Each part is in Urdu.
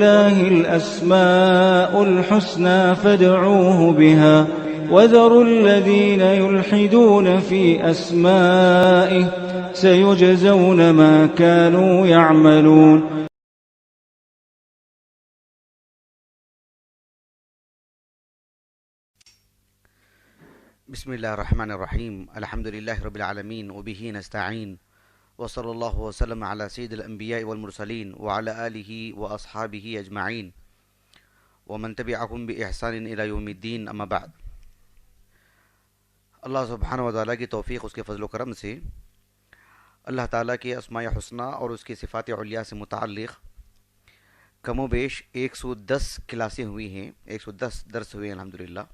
ولله الأسماء الحسنى فادعوه بها وذروا الذين يلحدون في أسمائه سيجزون ما كانوا يعملون. بسم اللہ الرحمن الرحیم. الحمدللہ رب العالمین وبہ نستعین وصلی اللہ وسلم علی سید الانبیاء والمرسلین وعلی آلہ واصحابہ اجمعین ومن تبعہم باحسان الی یوم الدین. اما بعد. اللہ سبحانہ وتعالیٰ کی توفیق، اس کے فضل و کرم سے اللہ تعالیٰ کے اسماء حسنہ اور اس کی صفات علیہ سے متعلق کم و بیش 110 کلاسیں ہوئی ہیں، 110 درس ہوئے ہیں الحمدللہ.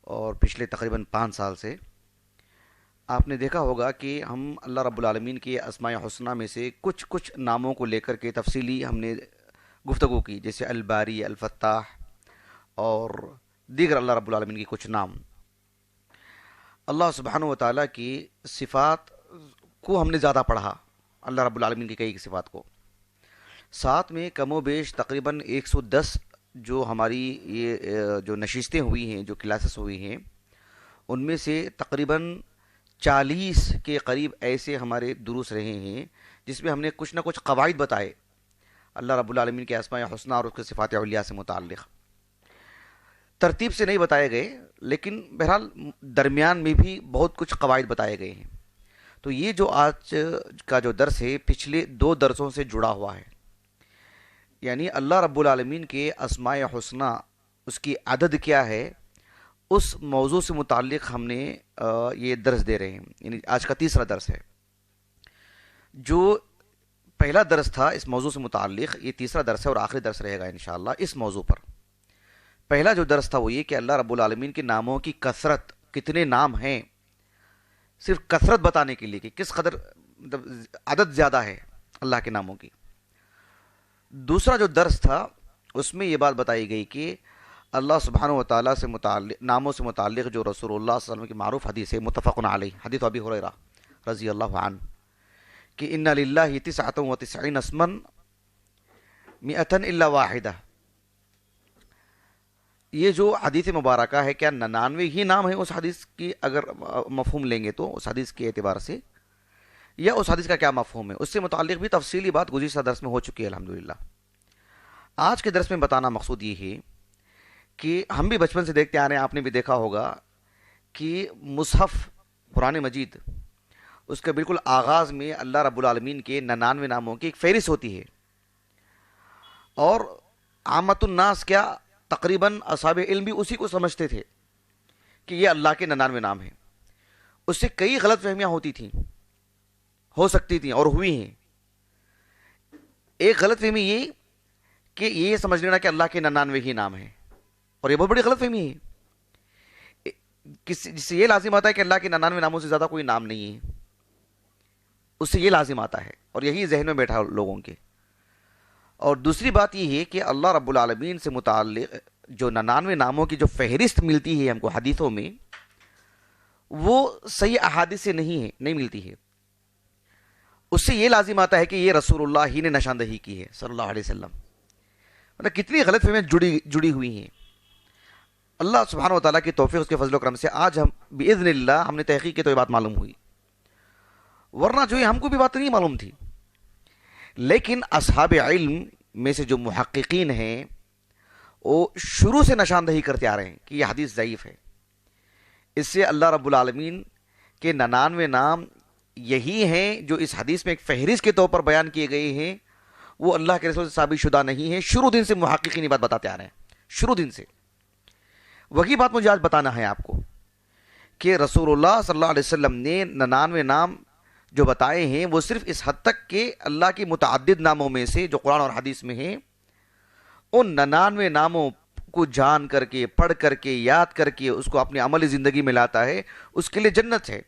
اور پچھلے تقریباً 5 سال سے آپ نے دیکھا ہوگا کہ ہم اللہ رب العالمین کے اسماء حسنہ میں سے کچھ ناموں کو لے کر کے تفصیلی ہم نے گفتگو کی، جیسے الباری، الفتاح اور دیگر اللہ رب العالمین کی کچھ نام. اللہ سبحانہ و تعالیٰ کی صفات کو ہم نے زیادہ پڑھا، اللہ رب العالمین کی کئی صفات کو. ساتھ میں کم و بیش تقریباً 110 جو ہماری یہ جو نشستیں ہوئی ہیں، جو کلاسز ہوئی ہیں، ان میں سے تقریباً 40 کے قریب ایسے ہمارے دروس رہے ہیں جس میں ہم نے کچھ نہ کچھ قواعد بتائے اللہ رب العالمین کے اسماء حسنہ اور اس کے صفات علیہ سے متعلق. ترتیب سے نہیں بتائے گئے، لیکن بہرحال درمیان میں بھی بہت کچھ قواعد بتائے گئے ہیں. تو یہ جو آج کا جو درس ہے پچھلے 2 درسوں سے جڑا ہوا ہے، یعنی اللہ رب العالمین کے اسماء حسنہ، اس کی عدد کیا ہے، اس موضوع سے متعلق ہم نے یہ درس دے رہے ہیں. یعنی آج کا تیسرا درس ہے. جو پہلا درس تھا اس موضوع سے متعلق، یہ تیسرا درس ہے اور آخری درس رہے گا انشاءاللہ اس موضوع پر. پہلا جو درس تھا وہ یہ کہ اللہ رب العالمین کے ناموں کی کثرت، کتنے نام ہیں، صرف کثرت بتانے کے لیے کہ کس قدر عدد زیادہ ہے اللہ کے ناموں کی. دوسرا جو درس تھا اس میں یہ بات بتائی گئی کہ اللہ سبحانہ و تعالیٰ سے متعلق ناموں سے متعلق جو رسول اللہ صلی اللہ علیہ وسلم کی معروف حدیث ہے، متفق علیہ، حدیث ابی ہریرہ رضی اللہ عنہ، کہ ان للہ 99 اسما 100 الا واحدہ. یہ جو حدیث مبارکہ ہے، کیا 99 ہی نام ہے اس حدیث کی اگر مفہوم لیں گے تو اس حدیث کے اعتبار سے، یا اس حدیث کا کیا مفہوم ہے، اس سے متعلق بھی تفصیلی بات گزشتہ درس میں ہو چکی ہے الحمدللہ. آج کے درس میں بتانا مقصود یہ ہے کہ ہم بھی بچپن سے دیکھتے آ رہے ہیں، آپ نے بھی دیکھا ہوگا کہ مصحف قرآن مجید، اس کے بالکل آغاز میں اللہ رب العالمین کے 99 ناموں کی ایک فہرست ہوتی ہے. اور عامت الناس، کیا تقریباً اصحاب علم بھی اسی کو سمجھتے تھے کہ یہ اللہ کے 99 نام ہیں. اس سے کئی غلط فہمیاں ہوتی تھیں، ہو سکتی تھیں اور ہوئی ہیں. ایک غلط فہمی یہ کہ یہ سمجھ لینا کہ اللہ کے 99 ہی نام ہیں، اور یہ بہت بڑی غلط فہمی ہے. جس سے یہ لازم آتا ہے کہ اللہ کے 99 ناموں سے زیادہ کوئی نام نہیں ہے، اس سے یہ لازم آتا ہے، اور یہی ذہن میں بیٹھا لوگوں کے. اور دوسری بات یہ ہے کہ اللہ رب العالمین سے متعلق جو 99 ناموں کی جو فہرست ملتی ہے ہم کو حدیثوں میں، وہ صحیح احادیث سے نہیں ملتی ہے. اس سے یہ لازم آتا ہے کہ یہ رسول اللہ ہی نے نشاندہی کی ہے صلی اللہ علیہ وسلم. مطلب کتنی غلط فہمیاں جڑی ہوئی ہیں. اللہ سبحانہ و تعالیٰ کی توفیق، اس کے فضل و کرم سے آج ہم باذن اللہ ہم نے تحقیق کی تو یہ بات معلوم ہوئی، ورنہ جو ہے ہم کو بھی بات نہیں معلوم تھی. لیکن اصحاب علم میں سے جو محققین ہیں وہ شروع سے نشاندہی کرتے آ رہے ہیں کہ یہ حدیث ضعیف ہے. اس سے اللہ رب العالمین کے 99 نام یہی ہیں جو اس حدیث میں ایک فہرست کے طور پر بیان کیے گئے ہیں، وہ اللہ کے رسول سے ثابت شدہ نہیں ہے. شروع دن سے محققین یہ بات بتاتے آ رہے ہیں، شروع دن سے. وہی بات مجھے آج بتانا ہے آپ کو کہ رسول اللہ صلی اللہ علیہ وسلم نے 99 نام جو بتائے ہیں وہ صرف اس حد تک کہ اللہ کی متعدد ناموں میں سے جو قرآن اور حدیث میں ہیں، ان 99 ناموں کو جان کر کے، پڑھ کر کے، یاد کر کے اس کو اپنی عملی زندگی میں لاتا ہے، اس کے لیے جنت ہے.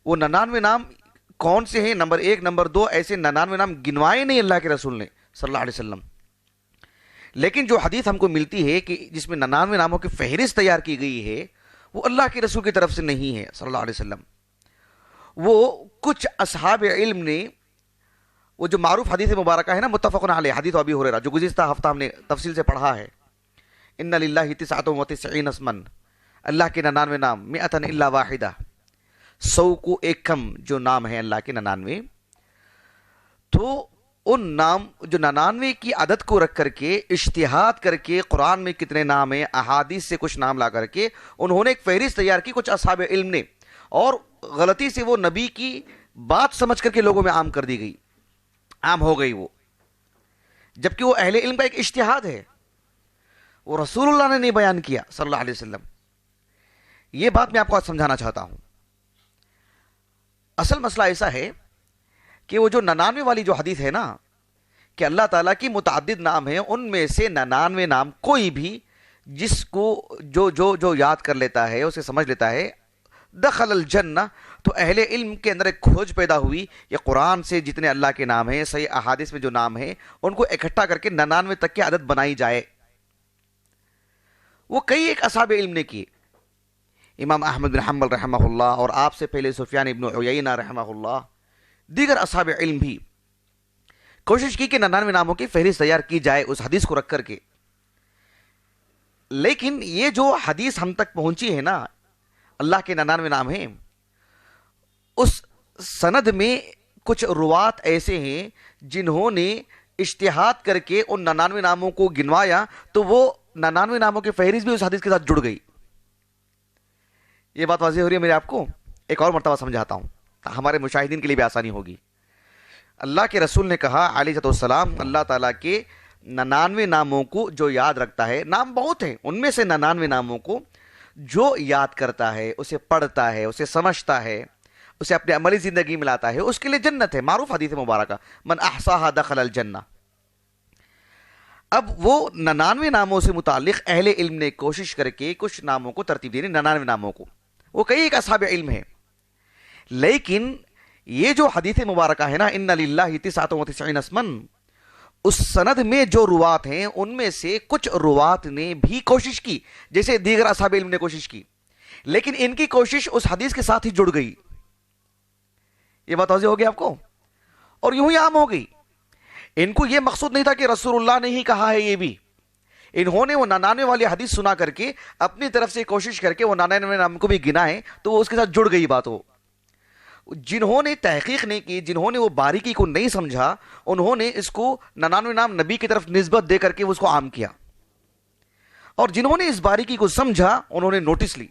وہ 99 نام کون سے ہیں؟ نمبر 1، نمبر 2، ایسے 99 نام گنوائے نہیں اللہ کے رسول نے صلی اللہ علیہ وسلم. لیکن جو حدیث ہم کو ملتی ہے کہ جس میں 99 ناموں کی فہرست تیار کی گئی ہے، وہ اللہ کے رسول کی طرف سے نہیں ہے صلی اللہ علیہ وسلم. وہ کچھ اصحاب علم نے وہ جو معروف حدیث مبارکہ ہے نا متفقن علیہ حدیث ابی ہریرہ جو گزشتہ ہفتہ ہم نے تفصیل سے پڑھا ہے، ان للہ 99 اسمن، اللہ کے 99 نام، 100 الا واحدہ، 100 کو ایک کم جو نام ہے اللہ کے 99، تو ان نام جو 99 کی عدد کو رکھ کر کے اجتہاد کر کے قرآن میں کتنے نام ہیں، احادیث سے کچھ نام لا کر کے انہوں نے ایک فہرست تیار کی کچھ اصحاب علم نے، اور غلطی سے وہ نبی کی بات سمجھ کر کے لوگوں میں عام کر دی گئی، عام ہو گئی وہ، جبکہ وہ اہل علم کا ایک اجتہاد ہے، وہ رسول اللہ نے نہیں بیان کیا صلی اللہ علیہ وسلم۔ یہ بات میں آپ کو آج سمجھانا چاہتا ہوں۔ اصل مسئلہ ایسا ہے کہ وہ جو 99 والی جو حدیث ہے نا کہ اللہ تعالیٰ کی متعدد نام ہیں، ان میں سے 99 نام کوئی بھی جس کو جو یاد کر لیتا ہے، اسے سمجھ لیتا ہے، دخل الجنہ، تو اہل علم کے اندر ایک کھوج پیدا ہوئی کہ قرآن سے جتنے اللہ کے نام ہیں، صحیح احادیث میں جو نام ہیں، ان کو اکٹھا کر کے 99 تک کی عدد بنائی جائے۔ وہ کئی ایک اصحاب علم نے کیے، امام احمد بن حنبل رحمہ اللہ، اور آپ سے پہلے سفیان ابن عیینہ رحمہ اللہ، دیگر اصحاب علم بھی کوشش کی کہ 99 ناموں کی فہرست تیار کی جائے اس حدیث کو رکھ کر کے، لیکن یہ جو حدیث ہم تک پہنچی ہے نا اللہ کے 99 نام ہیں، اس سند میں کچھ روات ایسے ہیں جنہوں نے اجتہاد کر کے ان 99 ناموں کو گنوایا، تو وہ 99 ناموں کی فہرست بھی اس حدیث کے ساتھ جڑ گئی۔ یہ بات واضح ہو رہی ہے میرے آپ کو؟ ایک اور مرتبہ سمجھاتا ہوں، ہمارے مشاہدین کے لیے بھی آسانی ہوگی۔ اللہ کے رسول نے کہا علیہ السلام، اللہ تعالیٰ کے 99 ناموں کو جو یاد رکھتا ہے، نام بہت ہیں، ان میں سے 99 ناموں کو جو یاد کرتا ہے، اسے پڑھتا ہے، اسے سمجھتا ہے، اسے اپنے عملی زندگی میں لاتا ہے، اس کے لیے جنت ہے، معروف حدیث مبارکہ، من احصاها دخل الجنہ۔ اب وہ 99 ناموں سے متعلق اہل علم نے کوشش کر کے کچھ ناموں کو ترتیب دینی، 99 ناموں کو، وہ کئی ایک اصحاب علم ہیں، لیکن یہ جو حدیث مبارکہ ہے نا ان للہ 99 اسمن، اس سند میں جو روات ہیں ان میں سے کچھ روات نے بھی کوشش کی جیسے دیگر اصحاب علم نے کوشش کی، لیکن ان کی کوشش اس حدیث کے ساتھ ہی جڑ گئی۔ یہ بات واضح ہو گئی آپ کو؟ اور یوں ہی عام ہو گئی۔ ان کو یہ مقصود نہیں تھا کہ رسول اللہ نے ہی کہا ہے، یہ بھی انہوں نے وہ 99 والی حدیث سنا کر کے اپنی طرف سے کوشش کر کے وہ 99 نام کو بھی گنائے، تو وہ اس کے ساتھ جڑ گئی بات۔ ہو جنہوں نے تحقیق نہیں کی، جنہوں نے وہ باریکی کو نہیں سمجھا، انہوں نے اس کو 99 نام نبی کی طرف نسبت دے کر کے اس کو عام کیا، اور جنہوں نے اس باریکی کو سمجھا انہوں نے نوٹس لی،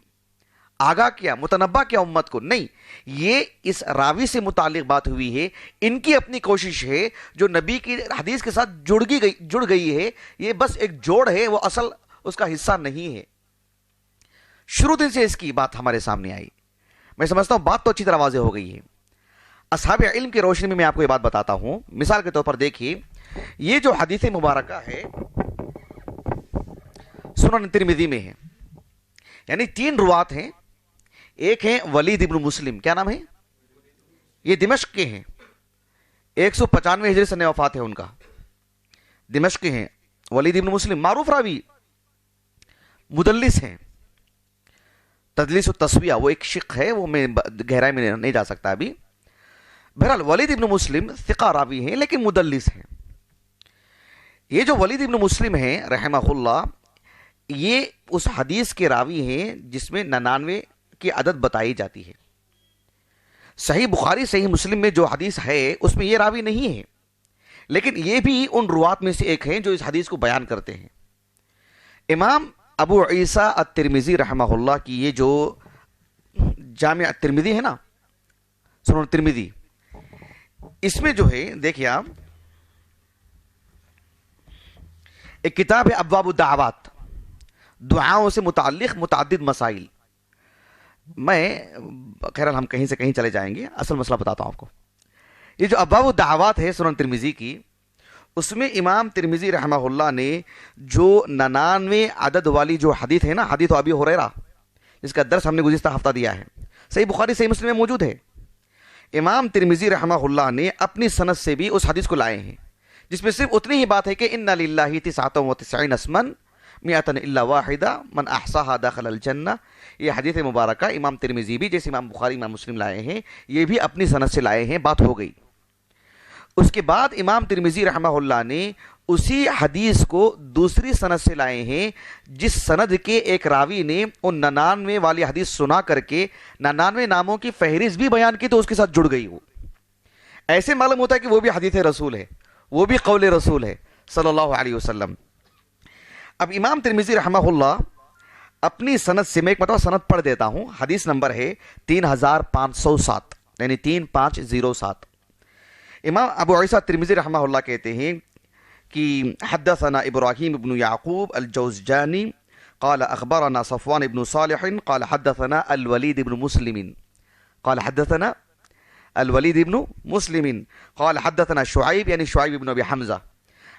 آگاہ کیا، متنبہ کیا امت کو، نہیں یہ اس راوی سے متعلق بات ہوئی ہے، ان کی اپنی کوشش ہے جو نبی کی حدیث کے ساتھ جڑ گئی ہے، یہ بس ایک جوڑ ہے، وہ اصل اس کا حصہ نہیں ہے۔ شروع دن سے اس کی بات ہمارے سامنے آئی، میں سمجھتا ہوں بات تو اچھی طرح واضح ہو گئی ہے۔ اصحاب علم کی روشنی میں آپ کو یہ بات بتاتا ہوں، مثال کے طور پر دیکھیے، یہ جو حدیث مبارکہ ہے سنن ترمذی میں ہے، یعنی 3 روات ہیں، ایک ہیں ولید ابن مسلم، کیا نام ہے؟ یہ دمشق کے ہیں، 195 ہجری سنہ وفات ہے ان کا، دمشق کے ہیں، ولید ابن مسلم معروف راوی، مدلس ہیں، تدلیس و تسویہ وہ ایک شق ہے، وہ میں گہرائی میں نہیں جا سکتا ابھی۔ بہرحال ولید ابن مسلم ثقہ راوی ہیں لیکن مدلس ہیں۔ یہ جو ولید ابن مسلم ہیں رحمہ اللہ، یہ اس حدیث کے راوی ہیں جس میں 99 کی عدد بتائی جاتی ہے۔ صحیح بخاری صحیح مسلم میں جو حدیث ہے اس میں یہ راوی نہیں ہے، لیکن یہ بھی ان روات میں سے ایک ہیں جو اس حدیث کو بیان کرتے ہیں۔ امام ابو عیسیٰ الترمذی رحمہ اللہ کی یہ جو جامع الترمذی ہے نا، سنن الترمذی، اس میں جو ہے دیکھیے آپ، ایک کتاب ہے ابواب الدعوات، دعاؤں سے متعلق متعدد مسائل۔ میں خیرحال ہم کہیں سے کہیں چلے جائیں گے، اصل مسئلہ بتاتا ہوں آپ کو۔ یہ جو ابواب الدعوات ہے سنن ترمذی کی، اس میں امام ترمذی رحمہ اللہ نے جو 99 عدد والی جو حدیث ہے نا، حدیث ابی ہریرہ، جس کا درس ہم نے گزشتہ ہفتہ دیا ہے، صحیح بخاری صحیح مسلم میں موجود ہے، امام ترمذی رحمہ اللہ نے اپنی سند سے بھی اس حدیث کو لائے ہیں، جس میں صرف اتنی ہی بات ہے کہ ان للہ 99 اسما 100 الا واحدہ من احصاها دخل الجنہ۔ یہ حدیث مبارکہ امام ترمذی بھی جیسے امام بخاری امام مسلم لائے ہیں، یہ بھی اپنی سند سے لائے ہیں، بات ہو گئی۔ اس کے بعد امام ترمذی رحمہ اللہ نے اسی حدیث کو دوسری سند سے لائے ہیں، جس سند کے ایک راوی نے ان 99 والی حدیث سنا کر کے 99 ناموں کی فہرست بھی بیان کی تو اس کے ساتھ جڑ گئی وہ. ایسے معلوم ہوتا ہے کہ وہ بھی حدیث رسول ہے، وہ بھی قول رسول ہے صلی اللہ علیہ وسلم. اب امام ترمذی رحمہ اللہ اپنی سند سے، میں ایک مرتبہ سند پڑھ دیتا ہوں. حدیث نمبر ہے 3507، یعنی 3507. امام ابو عیسیٰ ترمذی رحمہ اللہ کہتے ہیں کہ حدثنا ابراہیم بن یعقوب الجوزجانی قال اخبرنا صفوان بن صالح قال حدثنا الولید بن مسلم قال حدثنا الولید بن مسلم قال حدثنا شعیب، یعنی شعیب بن ابی حمزہ،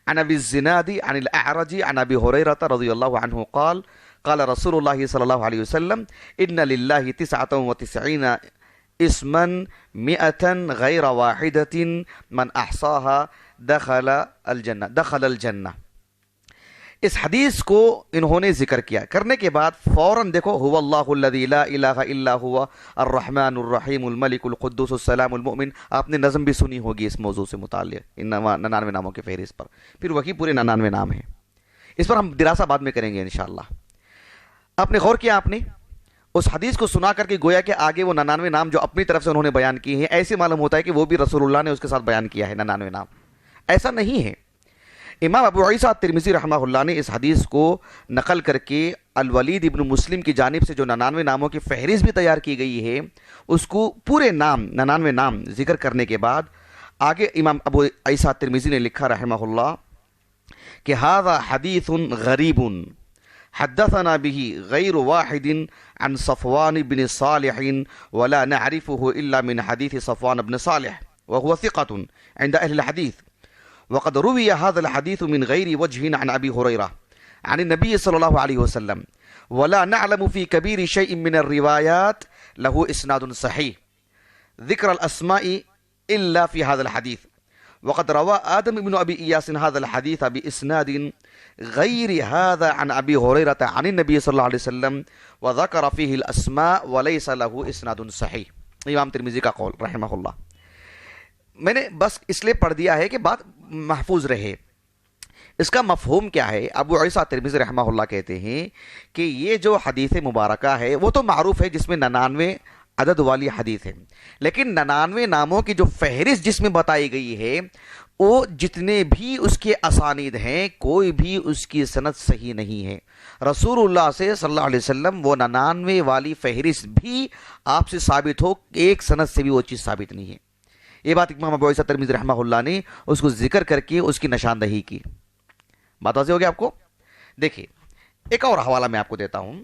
عن ابی الزناد عن الاعرج عن ابی ہریرہ رضی اللہ عنہ قال قال رسول اللہ صلی اللہ علیہ وسلم ان للہ 99 اسما 100 غیر واحدۃ من احصاها دخل الجنہ. اس حدیث کو انہوں نے ذکر کیا، کرنے کے بعد فوراً دیکھو هو اللہ الذی لا الہ الا هو الرحمن الرحیم الملک القدوس السلام المؤمن. آپ نے نظم بھی سنی ہوگی اس موضوع سے متعلق 99 ناموں کے فہرست پر، پھر وہی پورے 99 نام ہیں. اس پر ہم دراسہ بعد میں کریں گے انشاءاللہ. آپ نے غور کیا، آپ نے اس حدیث کو سنا کر کے گویا کہ آگے وہ 99 نام جو اپنی طرف سے انہوں نے بیان کیے ہیں، ایسے معلوم ہوتا ہے کہ وہ بھی رسول اللہ نے اس کے ساتھ بیان کیا ہے 99 نام. ایسا نہیں ہے. امام ابو عیسیٰ ترمذی رحمہ اللہ نے اس حدیث کو نقل کر کے الولید ابن مسلم کی جانب سے جو 99 ناموں کی فہرست بھی تیار کی گئی ہے، اس کو پورے نام 99 نام ذکر کرنے کے بعد آگے امام ابو عیسیٰ ترمذی نے لکھا رحمہ اللہ کہ ھذا حدیث غریب حدثنا به غیر واحد عن صفوان بن صالح ولا نعرفه الا من حديث صفوان بن صالح وهو ثقة عند اهل الحديث وقد روي هذا الحديث من غير وجه عن ابي هريرة عن النبي صلى الله عليه وسلم ولا نعلم في كبير شيء من الروايات له اسناد صحيح ذكر الاسماء الا في هذا الحديث وقد روى آدم بن ابي اياس هذا الحديث باسناد غیر هذا عن ابی ہریرہ عن النبی صلی اللہ علیہ وسلم وذکر فیہ الاسماء ولیس له اسناد صحیح. امام ترمذی کا قول رحمہ اللہ. میں نے بس اس لیے پڑھ دیا ہے کہ بات محفوظ رہے. اس کا مفہوم کیا ہے؟ ابو عیسیٰ ترمذی رحمہ اللہ کہتے ہیں کہ یہ جو حدیث مبارکہ ہے وہ تو معروف ہے، جس میں 99 عدد والی حدیث ہے، لیکن 99 ناموں کی جو فہرست جس میں بتائی گئی ہے، وہ جتنے بھی اس کے اسانید ہیں، کوئی بھی اس کی سند صحیح نہیں ہے. رسول اللہ سے صلی اللہ علیہ وسلم وہ 99 والی فہرست بھی آپ سے ثابت ہو، ایک سند سے بھی وہ چیز ثابت نہیں ہے. یہ بات امام ابو عیسیٰ ترمذی رحمہ اللہ نے اس کو ذکر کر کے اس کی نشاندہی کی. بات واضح ہو گیا آپ کو؟ دیکھیے ایک اور حوالہ میں آپ کو دیتا ہوں.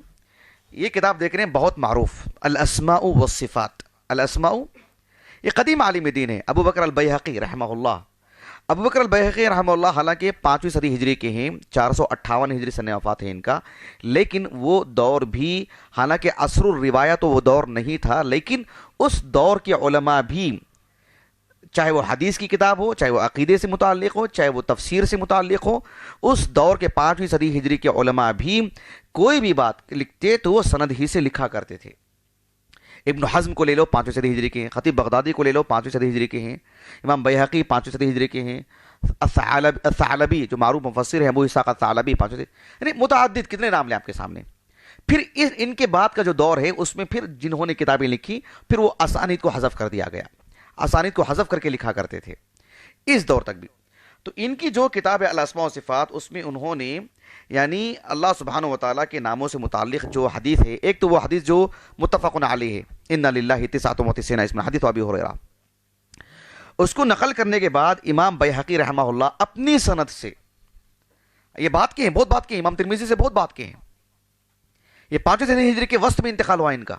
یہ کتاب دیکھ رہے ہیں بہت معروف، الاسماء والصفات. الاسماء یہ قدیم عالم دین ہے، ابو بکر البیہقی رحمہ اللہ. ابو بکر البیہقی رحمہ اللہ حالانکہ 5ویں صدی ہجری کے ہیں، 458 ہجری سن وفات ہے ان کا، لیکن وہ دور بھی حالانکہ عصر الروایہ تو وہ دور نہیں تھا، لیکن اس دور کے علماء بھی، چاہے وہ حدیث کی کتاب ہو، چاہے وہ عقیدے سے متعلق ہو، چاہے وہ تفسیر سے متعلق ہو، اس دور کے 5ویں صدی ہجری کے علماء بھی کوئی بھی بات لکھتے تو وہ سند ہی سے لکھا کرتے تھے. ابن حزم کو لے لو 5ویں صدی ہجری کے ہیں، خطیب بغدادی کو لے لو 5ویں صدی ہجری کے ہیں، امام بیہقی 5ویں صدی ہجری کے ہیں، الثعلبی جو معروف مفسر ہے ابو اسحاق الثعلبی 5ویں صدی، یعنی متعدد کتنے نام لیں آپ کے سامنے. پھر ان کے بعد کا جو دور ہے اس میں پھر جنہوں نے کتابیں لکھی پھر وہ اسانید کو حذف کر دیا گیا، اسانید کو حذف کر کے لکھا کرتے تھے اس دور تک بھی. تو ان کی جو کتاب ہے الاسماء و صفات، اس میں انہوں نے یعنی اللہ سبحانہ و تعالیٰ کے ناموں سے متعلق جو حدیث ہے، ایک تو وہ حدیث جو متفق علیہ ہے، ان للہ 99 اسما، حدیث ابی ہریرہ، اس کو نقل کرنے کے بعد امام بیہقی رحمہ اللہ اپنی سند سے یہ بات کے ہیں، بہت بات کے ہیں، امام ترمذی سے بہت بات کے ہیں. یہ 5ویں صدی ہجری کے وسط میں انتقال ہوا ان کا،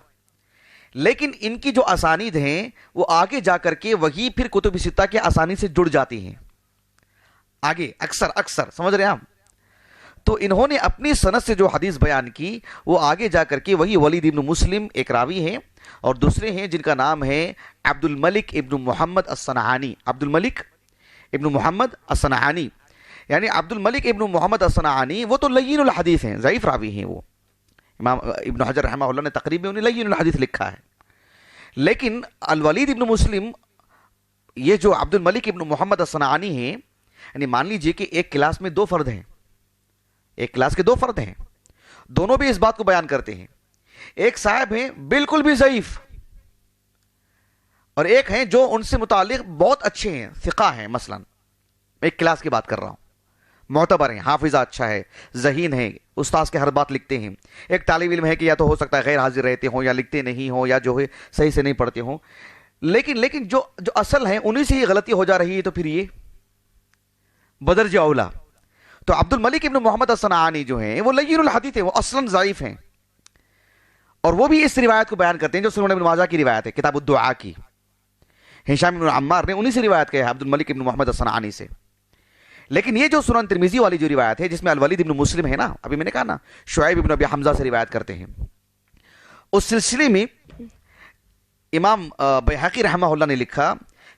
لیکن ان کی جو اسانید ہیں وہ آگے جا کر کے وہی پھر کتب ستہ کے اسانید سے جڑ جاتی ہیں آگے، اکثر سمجھ رہے ہیں آپ. تو انہوں نے اپنی سند سے جو حدیث بیان کی وہ آگے جا کر کے وہی ولید ابن مسلم ایک راوی ہیں، اور دوسرے ہیں جن کا نام ہے عبد الملک ابن محمد الصنعانی. عبد الملک ابن محمد الصنعانی، یعنی عبد الملک ابن محمد الصنعانی وہ تو لین الحدیث ہیں، ضعیف راوی ہیں. وہ امام ابن حجر رحمہ اللہ نے تقریب میں انہیں لین الحدیث لکھا ہے. لیکن الولید ابن مسلم یہ جو عبد الملک ابن محمد الصنعانی ہیں، یعنی مان لیجئے کہ ایک کلاس میں 2 فرد ہیں، ایک کلاس کے 2 فرد ہیں، دونوں بھی اس بات کو بیان کرتے ہیں. ایک صاحب ہیں بالکل بھی ضعیف، اور ایک ہیں جو ان سے متعلق بہت اچھے ہیں، ثقہ ہیں. مثلا ایک کلاس کی بات کر رہا ہوں، معتبر ہیں، حافظہ اچھا ہے، ذہین ہیں، استاذ کے ہر بات لکھتے ہیں. ایک طالب علم ہے کہ یا تو ہو سکتا ہے غیر حاضر رہتے ہوں، یا لکھتے نہیں ہوں، یا جو ہے صحیح سے نہیں پڑھتے ہوں. لیکن جو اصل ہیں انہی سے یہ غلطی ہو جا رہی ہے، تو پھر یہ بدرجہ اولا. تو عبد الملک ابن محمد الصنعانی جو ہیں وہ لین الحدیث ہیں، وہ اصلاً ضعیف ہیں، اور وہ بھی اس روایت کو بیان کرتے ہیں جو سنن ابن ماجہ کی روایت ہے، کتاب الدعاء کی. ہشام بن عمار نے انہی سے روایت کی ہے عبد الملک ابن محمد الصنعانی سے. لیکن یہ جو سنن ترمذی والی جو روایت ہے، جس میں الولید ابن مسلم ہے نا، ابھی میں نے کہا نا شعیب ابن ابی حمزہ سے روایت کرتے ہیں، اس سلسلے میں امام بیہقی رحمہ اللہ نے لکھا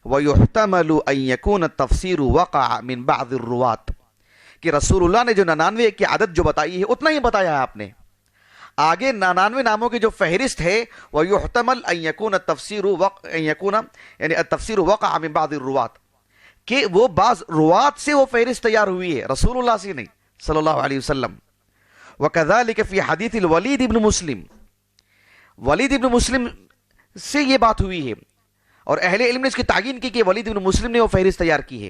وَيُحْتَمَلُ أَن يَكُونَ التَّفْسِيرُ وَقَعَ مِن بَعْضِ الرُّوَاةِ، کہ رسول اللہ نے جو 99 کی عدد جو بتائی ہے اتنا ہی بتایا ہے آپ نے. آگے 99 ناموں کی جو فہرست ہے وَيُحْتَمَلْ أَن يَكُونَ التَّفْسِيرُ وَقَعَ مِن بَعْضِ الرُّوَاةِ، کہ وہ بعض روات سے وہ فہرست تیار ہوئی ہے، رسول اللہ سے نہیں صلی اللہ علیہ وسلم. وَكَذَلِكَ فِي حدیث الولید ابن مسلم، ولید ابن مسلم سے یہ بات ہوئی ہے، اور اہل علم نے اس کی تعیین کی کہ ولید ابن مسلم نے وہ فہرست تیار کی ہے.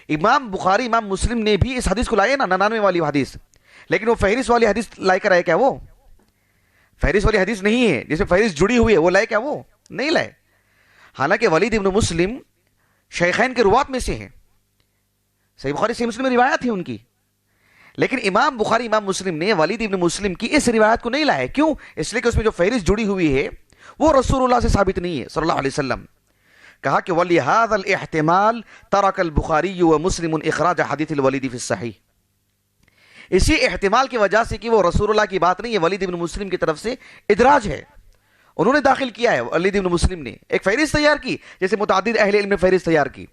امام بخاری امام مسلم نے بھی اس حدیث کو لائے نا 99 والی حدیث، لیکن وہ فہرست والی حدیث لائے کر آئے کیا؟ وہ فہرست والی حدیث نہیں ہے جس میں فہرست جڑی ہوئی ہے، وہ لائے کیا؟ وہ نہیں لائے. حالانکہ ولید ابن مسلم شیخین کے روات میں سے ہیں، صحیح بخاری صحیح مسلم میں روایت ہے ان کی، لیکن امام بخاری امام مسلم نے ولید ابن مسلم کی اس روایت کو نہیں لائے. کیوں؟ اس لیے کہ اس میں جو فہرست جڑی ہوئی ہے وہ رسول اللہ سے ثابت نہیں ہے صلی اللہ علیہ وسلم. کہا کہ وَلِهَذَا الْإِحْتِمَالِ تَرَكَ الْبُخَارِيُّ وَمُسْلِمٌ إِخْرَاجَ حَدِيثِ الْوَلِيدِ فِي الصَّحِيحِ، اسی احتمال کی وجہ سے کہ وہ رسول اللہ کی بات نہیں ہے، ولید ابن مسلم کی طرف سے ادراج ہے، انہوں نے داخل کیا ہے. ولید ابن مسلم نے ایک فہرست تیار کی، جیسے متعدد اہل علم نے فہرست تیار کی،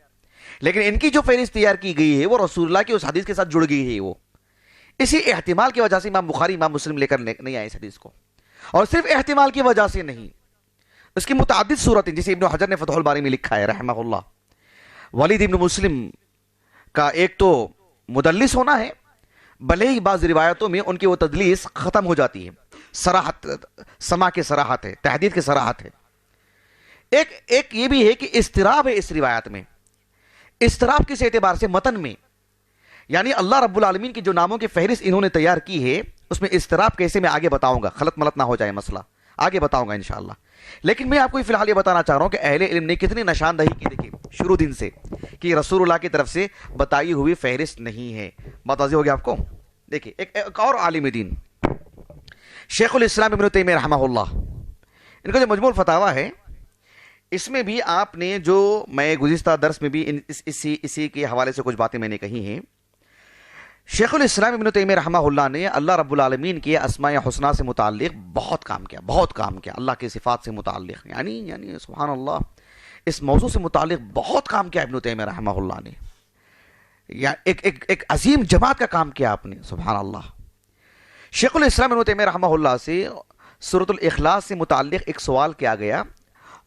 لیکن ان کی جو فہرست تیار کی گئی ہے وہ رسول اللہ کی اس حدیث کے ساتھ جڑ گئی ہے. وہ اسی احتمال کی وجہ سے امام بخاری امام مسلم لے کر نہیں آئے اس حدیث کو. اور صرف احتمال کی وجہ سے نہیں، اس کی متعدد صورتیں، جسے ابن حجر نے فتح الباری میں لکھا ہے رحمہ اللہ. ولید ابن مسلم کا ایک تو مدلس ہونا ہے، بھلے ہی بعض روایتوں میں ان کی وہ تدلیس ختم ہو جاتی ہے، صراحت سما کے صراحت ہے، تحدید کے صراحت ہے. ایک یہ بھی ہے کہ اضطراب ہے اس روایت میں. اضطراب کس اعتبار سے؟ متن میں، یعنی اللہ رب العالمین کی جو ناموں کی فہرست انہوں نے تیار کی ہے اس میں اضطراب کیسے، میں آگے بتاؤں گا، خلط ملط نہ ہو جائے مسئلہ، آگے بتاؤں گا انشاءاللہ. لیکن میں آپ کو فی الحال یہ بتانا چاہ رہا ہوں کہ اہل علم نے کتنی نشاندہی کی، دیکھیں شروع دن سے، کہ رسول اللہ کی طرف سے بتائی ہوئی فہرست نہیں ہے. بات واضح ہو گیا آپ کو؟ دیکھیں ایک اور عالم دین شیخ الاسلام ابن تیمیہ رحمہ اللہ، ان کا جو مجموع الفتاویٰ ہے، اس میں بھی آپ نے جو میں گزشتہ درس میں بھی اسی کے حوالے سے کچھ باتیں میں نے کہی ہیں. شیخ الاسلام ابن تیمیہ رحمہ اللہ نے اللہ رب العالمین کے اسماء حسنہ سے متعلق بہت کام کیا، اللہ کے صفات سے متعلق، یعنی سبحان اللہ، اس موضوع سے متعلق بہت کام کیا ابن تیمیہ رحمہ اللہ نے. ایک عظیم جماعت کا کام کیا آپ نے، سبحان اللہ. شیخ الاسلام ابن تیمیہ رحمہ اللہ سے سورۃ الاخلاص سے متعلق ایک سوال کیا گیا،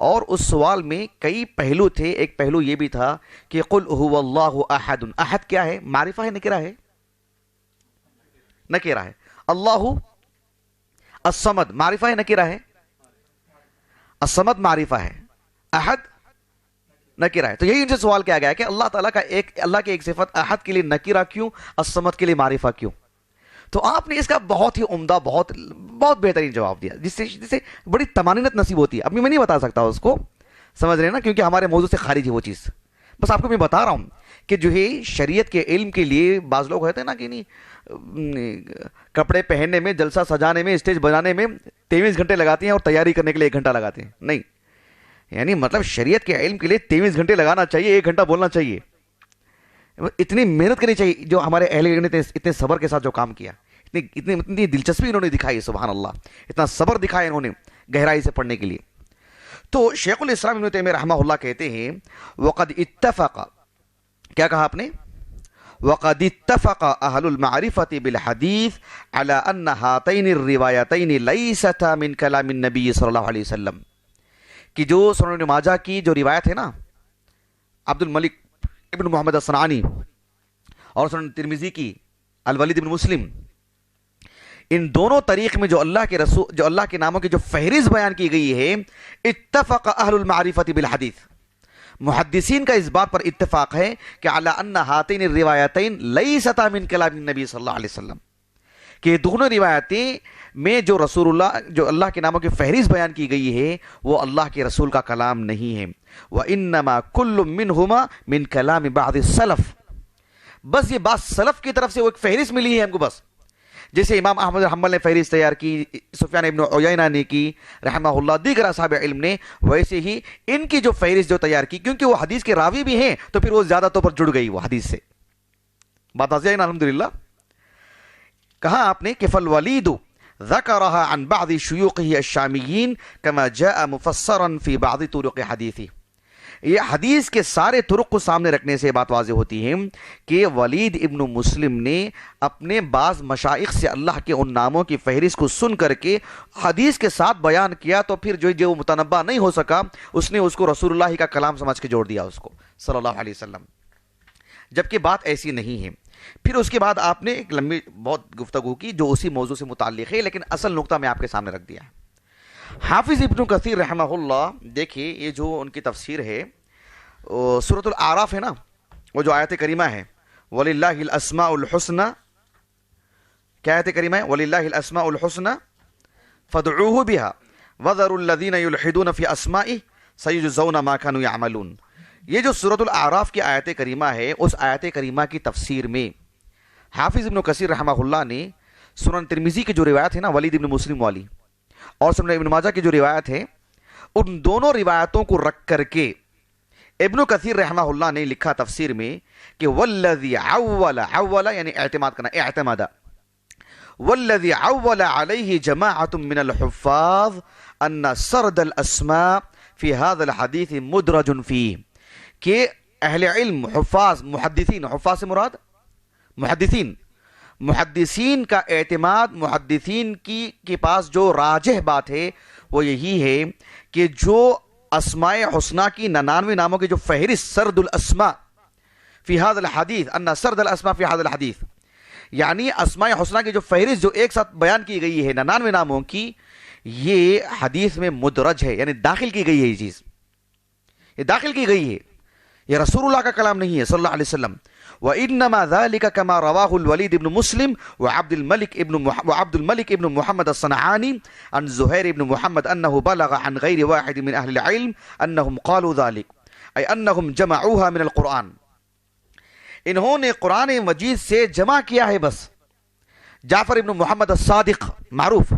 اور اس سوال میں کئی پہلو تھے. ایک پہلو یہ بھی تھا کہ قل هو اللہ احد، احد کیا ہے؟ معرفہ ہے نکرہ ہے؟ نکرہ ہے. اللہ الصمد معرفہ ہے نکرہ ہے؟ الصمد معرفہ ہے، احد نکرہ ہے. تو یہی ان سے سوال کیا گیا کہ اللہ تعالیٰ کا اللہ کی ایک صفت احد کے لیے نکرہ کیوں، الصمد کے لیے معرفہ کیوں؟ تو آپ نے اس کا بہت ہی عمدہ بہت بہترین جواب دیا، جس سے بڑی طمانینت نصیب ہوتی ہے. ابھی میں نہیں بتا سکتا اس کو، سمجھ رہے ہیں نا، کیونکہ ہمارے موضوع سے خارج ہے وہ چیز. بس آپ کو میں بتا رہا ہوں کہ جو ہے شریعت کے علم کے لیے بعض لوگ ہوتے ہیں نا کہ نہیں، کپڑے پہننے میں، جلسہ سجانے میں، اسٹیج بنانے میں 23 گھنٹے لگاتے ہیں اور تیاری کرنے کے لیے 1 گھنٹہ لگاتے ہیں. نہیں، یعنی مطلب شریعت کے علم کے لیے 23 گھنٹے لگانا چاہیے، 1 گھنٹہ بولنا چاہیے. اتنی محنت کرنی چاہیے. جو ہمارے اہل علم نے اتنے صبر کے ساتھ جو کام کیا، اتنی دلچسپی انہوں نے دکھائی، سبحان اللہ، اتنا صبر دکھایا انہوں نے گہرائی سے پڑھنے کے لیے. تو شیخ الاسلام ابن تیمیہ رحمہ اللہ کہتے ہیں وقد اتفق، کیا کہا آپ نے؟ وقد اتفق اہل المعرفة بالحدیث على ان هاتین الروایتین لیستا من کلام النبی صلی اللہ علیہ وسلم، کہ جو سنن ابن ماجہ کی جو روایت ہے نا، عبد الملک ابن محمد الصنعانی اور سنن ترمذی کی الولید ابن مسلم، ان دونوں طریق میں جو اللہ کے ناموں کی جو فہرست بیان کی گئی ہے، اتفق اہل المعرفۃ بالحدیث، محدثین کا اس بات پر اتفاق ہے کہ علی ان ہاتین الروایتین لیستا من کلام النبی صلی اللہ علیہ وسلم، کہ دونوں روایتیں میں جو اللہ کے ناموں کی فہرست بیان کی گئی ہے وہ اللہ کے رسول کا کلام نہیں ہے، وانما کل منہما من کلام بعض السلف، بس یہ بعض سلف کی طرف سے وہ ایک فہرست ملی ہے ہم کو، بس جیسے امام احمد بن حنبل نے فہرست تیار کی، سفیان ابن عیینہ نے کی رحمہ اللہ، دیگر اصحاب علم نے، ویسے ہی ان کی جو فہرست جو تیار کی، کیونکہ وہ حدیث کے راوی بھی ہیں تو پھر وہ زیادہ طور پر جڑ گئی وہ حدیث سے، بات واضح ہے نا الحمدللہ۔ کہا آپ نے کہ فالولید ذکرها عن بعض شیوخه الشامیین کما جاء مفسرا فی بعض طرق حدیثی، یہ حدیث کے سارے طرق کو سامنے رکھنے سے بات واضح ہوتی ہے کہ ولید ابن مسلم نے اپنے بعض مشائخ سے اللہ کے ان ناموں کی فہرست کو سن کر کے حدیث کے ساتھ بیان کیا، تو پھر جو متنبع نہیں ہو سکا اس نے اس کو رسول اللہ کا کلام سمجھ کے جوڑ دیا اس کو صلی اللہ علیہ وسلم، جبکہ بات ایسی نہیں ہے۔ پھر اس کے بعد آپ نے ایک لمبی بہت گفتگو کی جو اسی موضوع سے متعلق ہے، لیکن اصل نقطہ میں آپ کے سامنے رکھ دیا ہے۔ حافظ ابن کثیر رحمہ اللہ، دیکھیے یہ جو ان کی تفسیر ہے سورۃ الاعراف ہے نا، وہ جو آیت کریمہ ہے وَلِلَّهِ الْأَسْمَاءُ الْحُسْنَى، کیا آیت کریمہ ہے؟ وَلِلَّهِ الْأَسْمَاءُ الْحُسْنَى فَادْعُوهُ بِهَا وَذَرُوا الَّذِينَ يُلْحِدُونَ فِي أَسْمَائِهِ سَيُجْزَوْنَ مَا كَانُوا يَعْمَلُونَ، یہ جو سورۃ الاعراف کی آیت کریمہ ہے، اس آیت کریمہ کی تفسیر میں حافظ ابن کثیر رحمہ اللہ نے سنن ترمذی کی جو روایت ہے نا ولید ابن مسلم والی، اور سنن ابن ماجہ کی جو روایت ہے، ان دونوں روایتوں کو رکھ کر کے ابن کثیر رحمہ اللہ نے لکھا تفسیر میں کہ والذی عول یعنی اعتماد کرنا، اعتماد والذی عول علیہ جماعت من الحفاظ ان سرد الاسماء فی هذا الحدیث مدرج فیہ، کہ اہل علم حفاظ محدثین، حفاظ سے مراد محدثین کا اعتماد، محدثین کے پاس جو راجح بات ہے وہ یہی ہے کہ جو اسماء حسنہ کی 99 ناموں کی جو فہرست سرد الاسماء فی هذا الحدیث ان سرد الاسماء فی هذا الحدیث، یعنی اسماء حسنہ کی جو فہرست جو ایک ساتھ بیان کی گئی ہے 99 ناموں کی، یہ حدیث میں مدرج ہے، یعنی داخل کی گئی ہے، یہ چیز یہ داخل کی گئی ہے، یہ رسول اللہ کا کلام نہیں ہے صلی اللہ علیہ وسلم۔ وَإِنَّمَا ذَلِكَ كَمَا رَوَاهُ الْوَلِيدِ ابن مسلم وعبد الملك ابن محمد الصنعاني عن زهير ابن محمد أنه بلغ عن غير واحد من أهل العلم أنهم قالوا ذلك، أي أنهم جمعوها من القرآن، انہوں نے قرآن مجید سے جمع کیا ہے، بس جعفر ابن محمد الصادق معروف،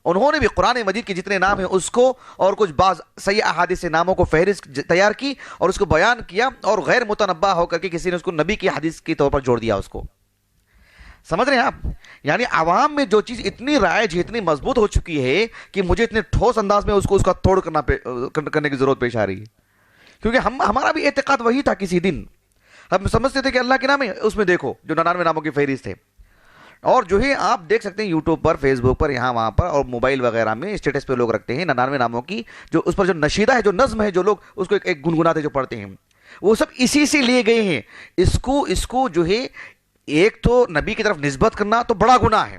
انہوں نے بھی قرآن مجید کے جتنے نام ہیں اس کو اور کچھ بعض صحیح احادیث سے ناموں کو فہرست تیار کی اور اس کو بیان کیا، اور غیر متنبع ہو کر کے کسی نے اس کو نبی کی حدیث کے طور پر جوڑ دیا اس کو، سمجھ رہے ہیں آپ؟ یعنی عوام میں جو چیز اتنی رائج، اتنی مضبوط ہو چکی ہے کہ مجھے اتنے ٹھوس انداز میں اس کا توڑ کرنے کی ضرورت پیش آ رہی ہے، کیونکہ ہمارا بھی اعتقاد وہی تھا، کسی دن ہم سمجھتے تھے کہ اللہ کے نام ہے، اس میں دیکھو جو 99 ناموں کی فہرست ہے، اور جو ہے آپ دیکھ سکتے ہیں یوٹیوب پر، فیس بک پر، یہاں وہاں پر، اور موبائل وغیرہ میں اسٹیٹس پہ لوگ رکھتے ہیں 99 ناموں کی، جو اس پر جو نشیدہ ہے، جو نظم ہے، جو لوگ اس کو ایک گنگناتے جو پڑھتے ہیں، وہ سب اسی سے لیے گئے ہیں۔ اس کو جو ہے ایک تو نبی کی طرف نسبت کرنا تو بڑا گناہ ہے،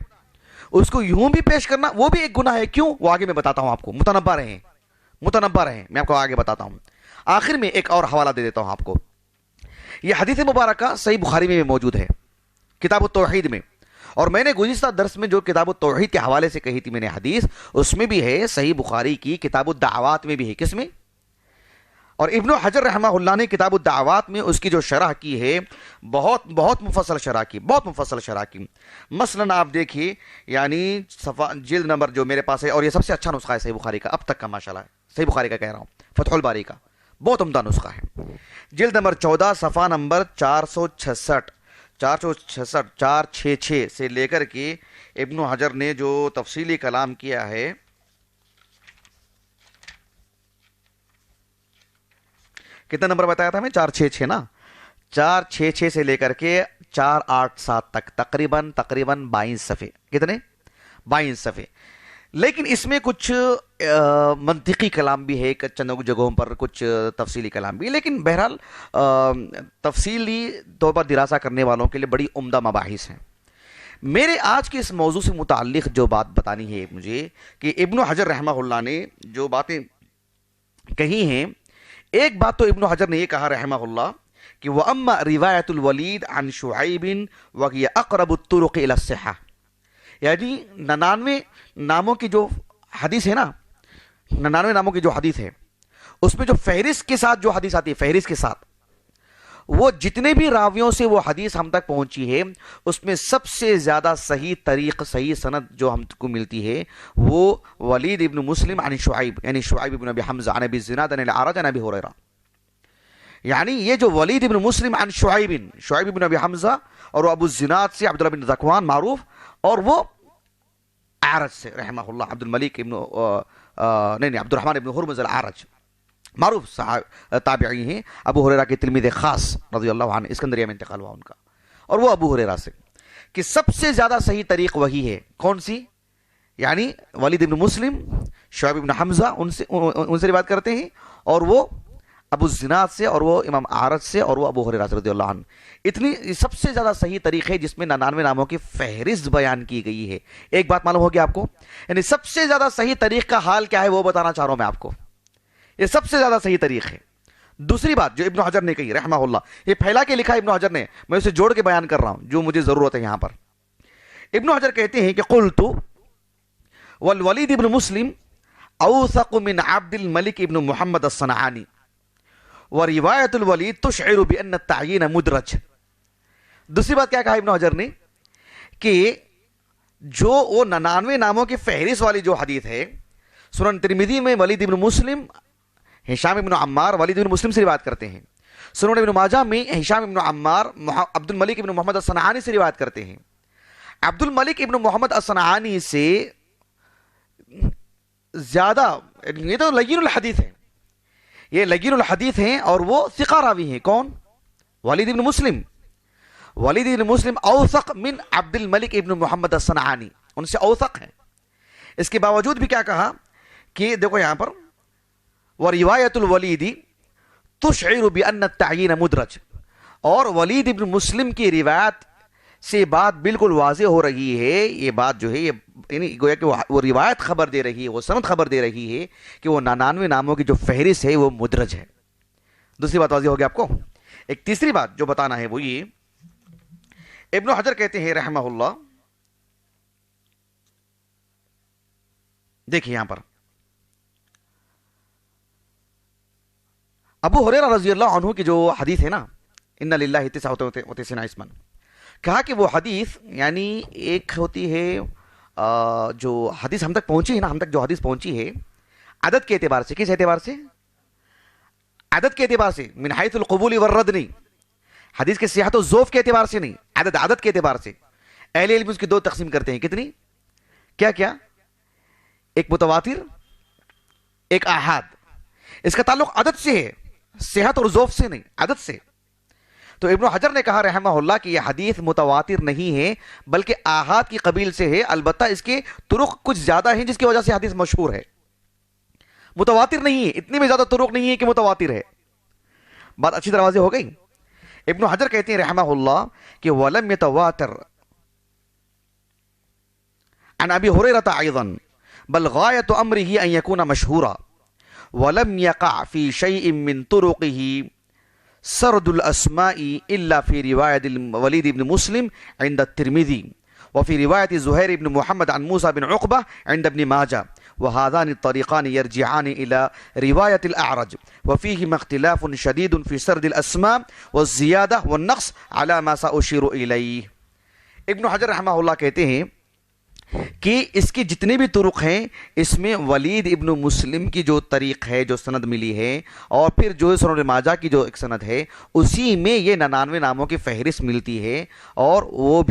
اس کو یوں بھی پیش کرنا وہ بھی ایک گناہ ہے۔ کیوں؟ وہ آگے میں بتاتا ہوں آپ کو، متنبع رہیں، میں آپ کو آگے بتاتا ہوں۔ آخر میں ایک اور حوالہ دے دیتا ہوں آپ کو، یہ حدیث مبارکہ صحیح بخاری میں بھی موجود ہے، کتاب التوحید میں، اور میں نے گزشتہ درس میں جو کتاب التوحید کے حوالے سے کہی تھی میں نے حدیث، اس میں بھی ہے، صحیح بخاری کی کتاب الدعوات میں بھی ہے، کس میں؟ اور ابن حجر رحمہ اللہ نے کتاب الدعوات میں اس کی جو شرح کی ہے، بہت مفصل شرح کی، مثلا آپ دیکھیے، یعنی جلد نمبر جو میرے پاس ہے، اور یہ سب سے اچھا نسخہ ہے صحیح بخاری کا اب تک کا، ماشاءاللہ صحیح بخاری کا کہہ رہا ہوں، فتح الباری کا بہت عمدہ نسخہ ہے، جلد نمبر 14 صفحہ نمبر 466 466 سے لے کر کے ابن حجر نے جو تفصیلی کلام کیا ہے، کتنا نمبر بتایا تھا میں؟ 466 نا، 466 سے لے کر کے 487 تک تقریباً 22 صفحے، کتنے؟ 22 صفحے، لیکن اس میں کچھ منطقی کلام بھی ہے، چند جگہوں پر کچھ تفصیلی کلام بھی ہے، لیکن بہرحال تفصیلی طور پر دراسہ کرنے والوں کے لیے بڑی عمدہ مباحث ہیں۔ میرے آج کے اس موضوع سے متعلق جو بات بتانی ہے مجھے، کہ ابن حجر رحمہ اللہ نے جو باتیں کہی ہیں، ایک بات تو ابن حجر نے یہ کہا رحمہ اللہ کہ وَأَمَّا رِوَایَةُ الْوَلِيدِ عَنْ شُعَيْبٍ وَهِيَ أَقْرَبُ الطُّرُقِ إِلَى الصِّحَّةِ، یعنی 99 ناموں کی جو حدیث ہے نا، 99 ناموں کی جو حدیث ہے، اس میں جو فہرست کے ساتھ جو حدیث آتی ہے، فہرست کے ساتھ، وہ جتنے بھی راویوں سے وہ حدیث ہم تک پہنچی ہے، اس میں سب سے زیادہ صحیح طریق، صحیح سند جو ہم کو ملتی ہے، وہ ولید ابن مسلم عن شعیب، یعنی شعیب ابن ابی حمزہ عن ابی الزناد عن الاعرج عن ابی ہریرہ، یعنی یہ جو ولید ابن مسلم عن شعیب، شعیب ابن ابی حمزہ، اور وہ ابو الزناد سے عبداللہ بن ذکوان معروف، اور وہ اعرج سے رحمہ اللہ عبد الملک ابن نہیں عبد الرحمن ابن ہرمز الاعرج، معروف تابعی ہیں، ابو ہریرہ کے تلمید خاص رضی اللہ عنہ، اسکندریہ میں انتقال ہوا ان کا، اور وہ ابو ہریرہ سے، کہ سب سے زیادہ صحیح طریق وہی ہے، کون سی؟ یعنی ولید ابن مسلم، شعیب ابن حمزہ ان سے روایت کرتے ہیں، اور وہ ابو الزناد سے، اور وہ امام اعرج سے، اور وہ ابو ہریرہ رضی اللہ عنہ۔ اتنی سب سے زیادہ صحیح طریق ہے جس میں 99 ناموں کی فہرست بیان کی گئی ہے۔ ایک بات معلوم ہوگی آپ کو، یعنی سب سے زیادہ صحیح طریق کا حال کیا ہے وہ بتانا چاہ رہا ہوں میں آپ کو، یہ سب سے زیادہ صحیح طریق ہے۔ دوسری بات جو ابن حجر نے کہی رحمہ اللہ، یہ پھیلا کے لکھا ابن حجر نے، میں اسے جوڑ کے بیان کر رہا ہوں جو مجھے ضرورت ہے یہاں پر۔ ابن حجر کہتے ہیں کہ قلت والولید ابن مسلم اوثق من عبد الملک ابن محمد الصنعانی وروایت الولید تشعر بان التعیین مدرج۔ دوسری بات کیا کہا ابن حجر نے کہ جو وہ 99 ناموں کی فہرست والی جو حدیث ہے، سنن ترمذی میں ولید ابن مسلم ہشام ابن عمار ولید ابن مسلم سے روایت کرتے ہیں، سنن ابن ماجہ میں ہشام ابن عمار عبد الملک ابن محمد الصنعانی سے روایت کرتے ہیں۔ عبد الملک ابن محمد الصنعانی سے زیادہ، یہ تو لین الحدیث ہے، یہ لین الحدیث ہیں، اور وہ ثقہ راوی ہیں۔ کون؟ ولید ابن مسلم۔ ولید ابن مسلم اوثق من عبد الملک ابن محمد الصنعانی، ان سے اوثق ہیں۔ اس کے باوجود بھی کیا کہا کہ دیکھو یہاں پر وروایت الولید تشعر بان التعیین مدرج، اور ولید ابن مسلم کی روایت سے بات بالکل واضح ہو رہی ہے، یہ بات جو ہے یہ یعنی گویا کہ وہ روایت خبر دے رہی ہے، وہ سند خبر دے رہی ہے کہ وہ 99 ناموں کی جو فہرست ہے وہ مدرج ہے۔ دوسری بات واضح ہوگی آپ کو۔ ایک تیسری بات جو بتانا ہے وہ یہ، ابن حجر کہتے ہیں رحمہ اللہ، دیکھیں یہاں پر ابو ہریرہ رضی اللہ عنہ کی جو حدیث ہے نا، ان للہ 99 اسما، کہا کہ وہ حدیث یعنی ایک ہوتی ہے جو حدیث ہم تک پہنچی ہے نا، ہم تک جو حدیث پہنچی ہے عدد کے اعتبار سے، کس اعتبار سے؟ عدد کے اعتبار سے، من حیث القبول والرد نہیں، حدیث کے صحت و ضعف کے اعتبار سے نہیں، عدد کے اعتبار سے۔ اہل علم اس کی دو تقسیم کرتے ہیں، کتنی؟ کیا کیا؟ ایک متواتر، ایک آحاد۔ اس کا تعلق عدد سے ہے، صحت اور ضعف سے نہیں، عدد سے۔ تو ابن حجر نے کہا رحمہ اللہ کہ یہ حدیث متواتر نہیں ہے بلکہ آحاد کی قبیل سے ہے، البتہ اس کے طرق کچھ زیادہ ہیں جس کی وجہ سے حدیث مشہور ہے، متواتر نہیں ہے، اتنی میں زیادہ طرق نہیں ہے کہ متواتر ہے۔ بات اچھی طرح واضح ہو گئی۔ ابن حجر کہتے ہیں رحمہ اللہ کہ وَلَمْ يَتَوَاتِرْ عن ابی ہریرہ ایضا بل غایت امرہ ان یکون مشہورا ولم يقع في شيء من طرقه سرد الاسماء الا في رواية الوليد بن مسلم عند الترمذي وفي رواية زهير بن محمد عن موسى بن عقبة عند ابن ماجه وهذان الطريقان يرجعان الى رواية الاعرج وفيهما اختلاف شديد في سرد الاسماء والزيادة والنقص على ما سأشير اليه۔ ابن حجر رحمہ اللہ کہتے ہیں کہ اس کے جتنے بھی طرق ہیں اس میں ولید ابن مسلم کی جو طریق ہے، جو سند ملی ہے، اور پھر جو سنن ماجہ کی جو ایک سند ہے، اسی میں یہ 99 ناموں کی فہرست ملتی ہے، اور وہ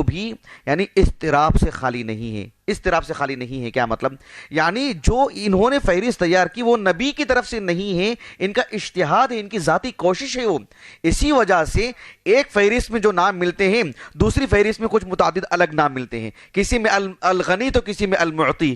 بھی یعنی اضطراب سے خالی نہیں ہے۔ اضطراب سے خالی نہیں ہے کیا مطلب؟ یعنی جو انہوں نے فہرست تیار کی وہ نبی کی طرف سے نہیں ہے، ان کا اجتہاد ہے، ان کی ذاتی کوشش ہے وہ۔ اسی وجہ سے ایک فہرست میں جو نام ملتے ہیں دوسری فہرست میں کچھ متعدد الگ نام ملتے ہیں، کسی میں الغنی تو کسی میں المعطی،